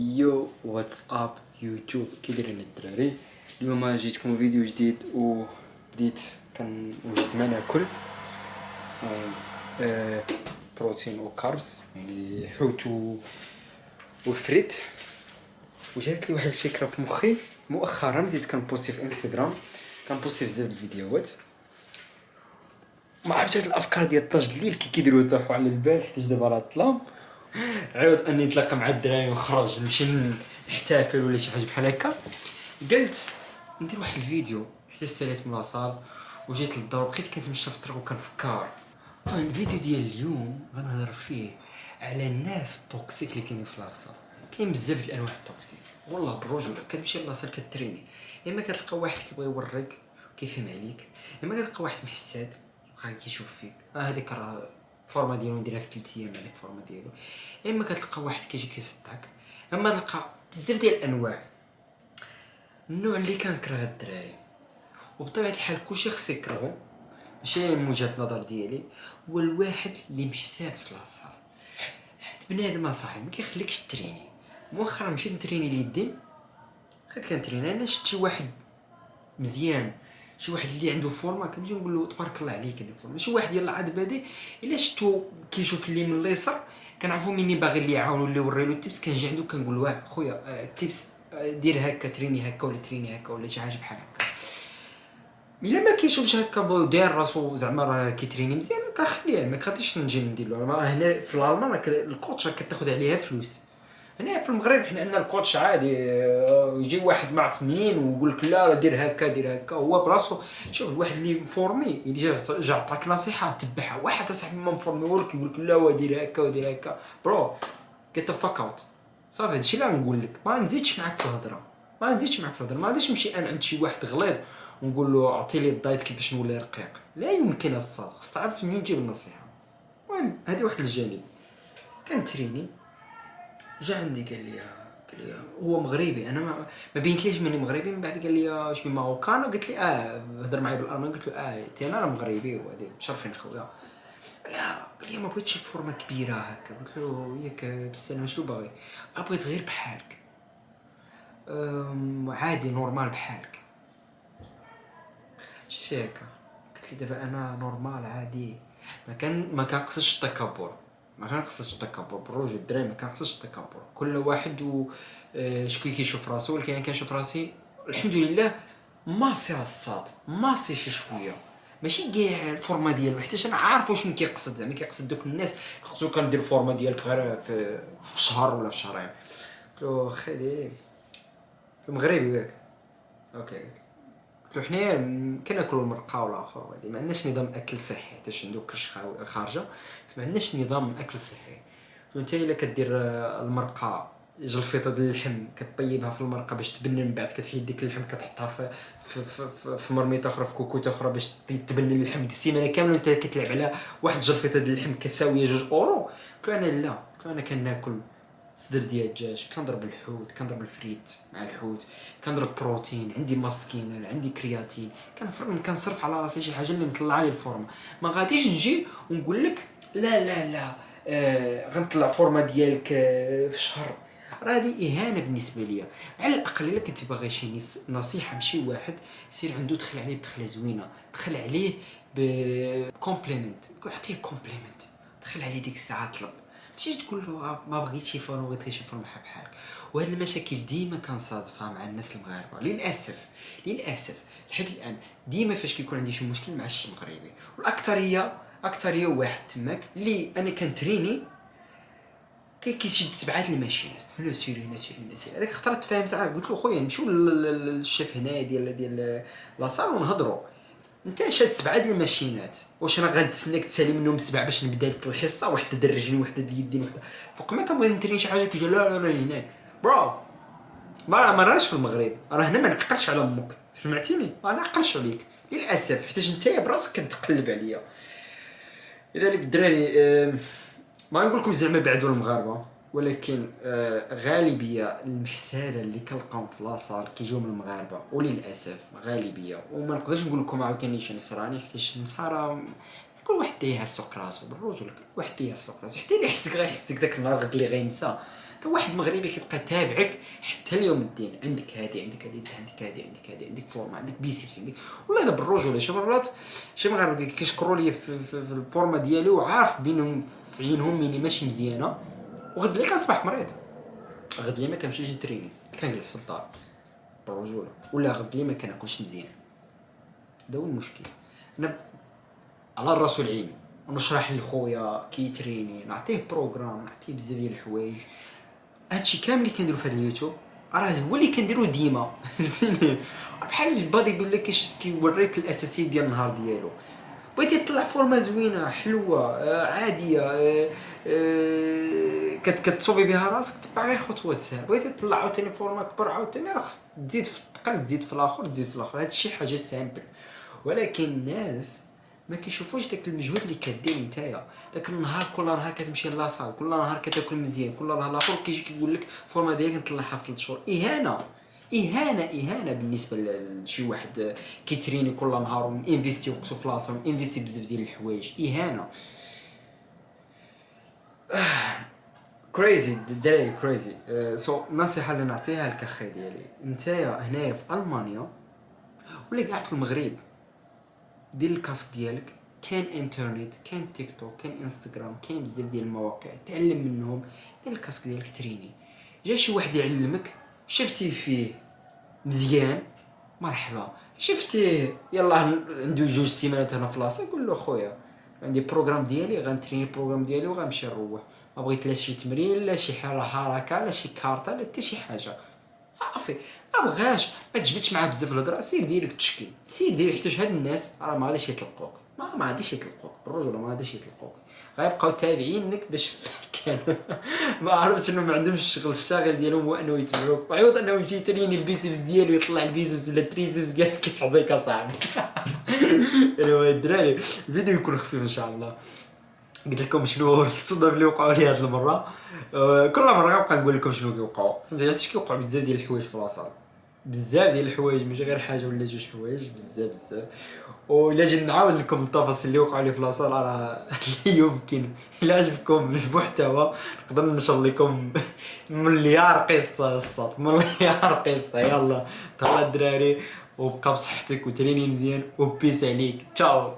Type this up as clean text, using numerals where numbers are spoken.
يو واتس اب يوتيوب، كي دايرين الدراري؟ اليوم جيتكم فيديو جديد وبديت وجدت ما ناكل بروتين وكاربس، يعني حوت وفريت. وجات لي واحد الفكره في مخي مؤخرا، بديت كنبوستي في انستغرام، كنبوستي بزاف د الفيديوهات. ما عرفتش هاد الافكار ديال 12 الليل كيديروا يطيحوا على البال، حيت دابا راه الظلام. عاود اني نتلاقى مع الدراري ونخرج نمشي نحتفل ولا شي حاجه بحال هكا. قلت ندير واحد الفيديو حتى ساليت من لاصال وجيت للدار، بقيت كنتمشى في الطريق وكنفكر. الفيديو ديال اليوم غنهضر فيه على الناس التوكسيك اللي كاينين في لاصال. كاين بزاف د الانواع التوكسيك والله بالرجوله. كتمشي لاصال كتريني، اما كتلقى واحد كيبغي يوريك كيفهم عليك، اما كتلقى واحد محساد يبقى كيشوف فيك هذيك راه الفورما ديالو نديرها في 3 ايام عليك الفورما ديالو، اما كتلقى واحد كيجي كيصدعك، اما تلقى بزاف ديال الانواع. النوع اللي كنكره الدراري، وبطبيعه الحال كلشي خص يكرهو، ماشي من وجهه النظر ديالي، هو الواحد اللي محسات في لاصال. حيت بنادم اصاحبي ما كيخليكش تريني. مؤخرا مشيت نتريني اليدين، بقيت كنتريني، انا شفت شي واحد مزيان، شي واحد اللي عنده فورما كنجي نقول له تبارك الله عليك هذيك الفورما. شي واحد يلاه عاد بادي الا شفتو كيشوف اللي من اليسار كنعرفو مني باغي اللي يعاونو اللي يوري له التيبس، كنجي عنده كنقول له خويا التيبس دير هكا، تريني هكا ولا تريني هكا ولا شي حاجه بحال هكا. الا ما كيشوفش هكا بو داير راسو زعما راه كيتريني مزيان كنخليه، ما غاديش نجي ندير له. هنا في الالمان الكوتش كتاخذ عليها فلوس. هنا في المغرب حنا عندنا الكوتش عادي، يجي واحد ما عرف منين ويقول لك لا دير هكا دير هكا، هو براسو. شوف الواحد اللي فورمي اللي جا عطاك نصيحه تبعها، واحد صاحبي ما مفورمي ولك يقول لك لا ودير هكا ودير هكا، برو جيت فاك اوت. صافي هادشي اللي غنقول لك، ما نزيدش معاك في الهضره، ما غاديش نمشي انا عند شي واحد غليظ ونقول له اعطي لي الدايت كيفاش نولي رقيق. لا يمكن الصاد، خص تعرف منين تجيب النصيحه. المهم هذه واحد الجانب. كان تريني جا عندي قال لي هو مغربي، انا ما بينتليش مني مغربي. من بعد قال لي شبي ماروكانو، قلت لي هضر معايا بالالمان، قلت له تي انا مغربي وهذه مشرفين خويا. لا قال لي ما بغيتش فورمه كبيره هكا. قلت له ياك بالسلامه شنو باغي؟ بغيت غير بحالك، عادي نورمال بحالك. شتي هكا قلت لي دابا انا نورمال عادي، ما كنقصدش التكبر، ما كنقصدش التكبر بالرجل الدراري، ما كنقصدش التكبر. كل واحد و شكون كيشوف راسو، ولكن انا كنشوف راسي الحمد لله ماصي الصاد، ماصي شي شويه، ماشي كاع الفورما ديالو، حيت انا عارف واش كيقصد. زعما كيقصد دوك الناس خصو كندير الفورما ديالك غير في شهر ولا في شهرين. قلت له خدي المغربي ياك اوكي. قلت له حنايا كناكلوا المرقه والاخر، ما عندناش نظام اكل صحي حيت عنده كرش خارجه، ما عندناش نظام اكل صحي. انت الا كدير المرقه جلفيطه ديال اللحم كطيبها في المرقه باش تبنن، من بعد كتحيد ديك اللحم كتحطها في مرميطه اخرى، في كوكوت اخرى باش تبنن اللحم ديك السيمانه كامله، وانت كتلعب على واحد جلفيطه ديال اللحم كتساويه 2 اورو. قلت له انا لا، قلت له انا كناكل صدر ديال الدجاج، كنضرب الحوت، كنضرب الفريت مع الحوت، كنضرب بروتين، عندي ماسكينال، عندي كرياتين، كنصرف على راسي شي حاجه اللي مطلعه لي الفورما. ما غاديش نجي ونقول لك لا لا لا غنطلع فورما ديالك في شهر. راه هذه اهانه بالنسبه ليا. على الاقل الا كنتي باغي شي نصيحه من شي واحد، سير عنده دخل عليه بدخله زوينه، دخل عليه بكومبليمنت، عطيه كومبليمنت، دخل عليه ديك الساعه طلب، ماشي تقول له ما بغيتش فورما، بغيت غير شي فورما بحالك. وهاد المشاكل ديما كنصادفها مع الناس المغاربه للاسف لحد الان. ديما فاش كيكون عندي شي مشكل مع شي مغربي، والاكثريه واحد تماك اللي انا كنتريني كيشد 7 الماشينات، هنا سيري هنا سيري هنا سيري. هذيك خطره تفاهمت معاه، قلت له خويا نمشيو للشيف هنا ديال لاصال ونهضروا. انت شاد 7 الماشينات، واش انا غنتسناك تسالي منهم 7 باش نبدا لك الحصه؟ وحده د الرجلين وحده د اليدين وحده فوق ما كنبغي نترين شي حاجه كيجي لا لا هنا برو. ما راش في المغرب، راه هنا ما نعقلش على امك، سمعتيني؟ ما نعقلش عليك للاسف، حيت انت براسك كتقلب عليا. لذلك الدراري ما نقول لكم زعما بعدوا المغاربه، ولكن غالبيه المحساده اللي كنلقاهم في لاصال كيجيو من المغاربه، وللاسف غالبيه. وما نقدرش نقول لكم عاوتاني شي نصراني، حيت النصارى كل واحد داير في سوق راسو بالرجل، كل واحد داير في سوق راسو، حتى اللي يحسك غيحسك داك النهار غد اللي غينسى واحد مغربي كيبقى تابعك حتى اليوم الدين، عندك هادي عندك هادي عندك هادي عندك هادي عندك فورما عندك بيسيبس عندك والله الا بالرجوله. شي مرات شي مغاربه كيشكروا لي في الفورما ديالي وعارف بينهم في عينهم مني ماشي مزيانه، وغد لي كنصبح مريض، غد لي ما كنمشيش نتريني كنجلس في الدار بالرجوله، ولا غد لي ما كناكلش مزيان. هذا هو المشكل. انا على الراس والعين ونشرح لخويا كيتريني، نعطيه بروغرام، نعطيه بزاف ديال الحوايج. هادشي كامل اللي كنديرو في هاد اليوتيوب راه هو اللي كنديرو ديما فهمتيني، بحال البادي بيلدر كيوريك الاساسيات ديال النهار ديالو. بغيتي تطلع فورمه زوينه حلوه عاديه كتصوفي بها راسك، تبع غير خطوات سهله. بغيتي تطلع عاوتاني فورمه كبر عاوتاني راه خصك تزيد في الثقل، تزيد في الاخر، تزيد في الاخر. هادشي حاجه سامبل، ولكن الناس ما كيشوفوش داك المجهود اللي كدير نتايا. داك النهار كل نهار كتمشي لاصال، كل نهار كتاكل مزيان، كل نهار الاخر كيجي كيقول لك فورما ديالك نطلعها في 3 شهور. اهانه اهانه اهانه بالنسبه لشي واحد كيتريني كل نهار وانفيستي وقتو في لاصه وانفيستي بزاف ديال الحوايج. اهانه كريزي الدراري كريزي. سو النصيحه اللي نعطيها لك اخي ديالي، نتايا هنايا في المانيا ولا كاع في المغرب، دير الكاسك ديالك، كاين انترنت، كاين تيك توك، كاين انستغرام، كاين بزاف ديال المواقع تعلم منهم. دير الكاسك ديالك تريني. جا شي واحد يعلمك شفتي فيه مزيان مرحبا، شفتيه يلا عنده 2 سيمانات هنا في لاصه، قول له خويا عندي بروغرام ديالي غنتريني البروغرام ديالي وغنمشي نروح، ما بغيت لا شي تمرين لا شي حركه لا شي كارطه لا حتى شي حاجه. صافي ما بغاش ما تجبدش معاه بزاف الهضره، سير ديرك تشكي، سير دير حيت هاد الناس راه ما غاديش يطلقوك، ما غاديش يطلقوك بالرجوله، ما غاديش يطلقوك، غيبقاو تابعينك باش كان ما عرفتش انهم ما عندهمش الشغل، الشاغل ديالهم هو انه يتبعوك، وعوض انه يمشي يتريني البيسيبس ديالو يطلع البيسيبس ولا التريسيبس جالس كيحضيك اصاحبي. ايوا الدراري الفيديو يكون خفيف ان شاء الله. قلت لكم شنو الصدف اللي وقعوا لي هذه المره. كل مره غنبقى نقول لكم شنو كيوقعوا، فهمتي كيوقع بزاف ديال الحوايج في لاصال، بزاف ديال الحوايج ماشي غير حاجه ولا 2 حوايج، بزاف. وإلا جيت نعاود لكم التفاصيل اللي وقعوا لي في لاصال راه يمكن الا عجبكم المحتوى نقدر نشر لكم مليار قصه الصوت، مليار قصه. يلا تهلا الدراري، وبقى بصحتك وتريني مزيان وبيس عليك، تشاو.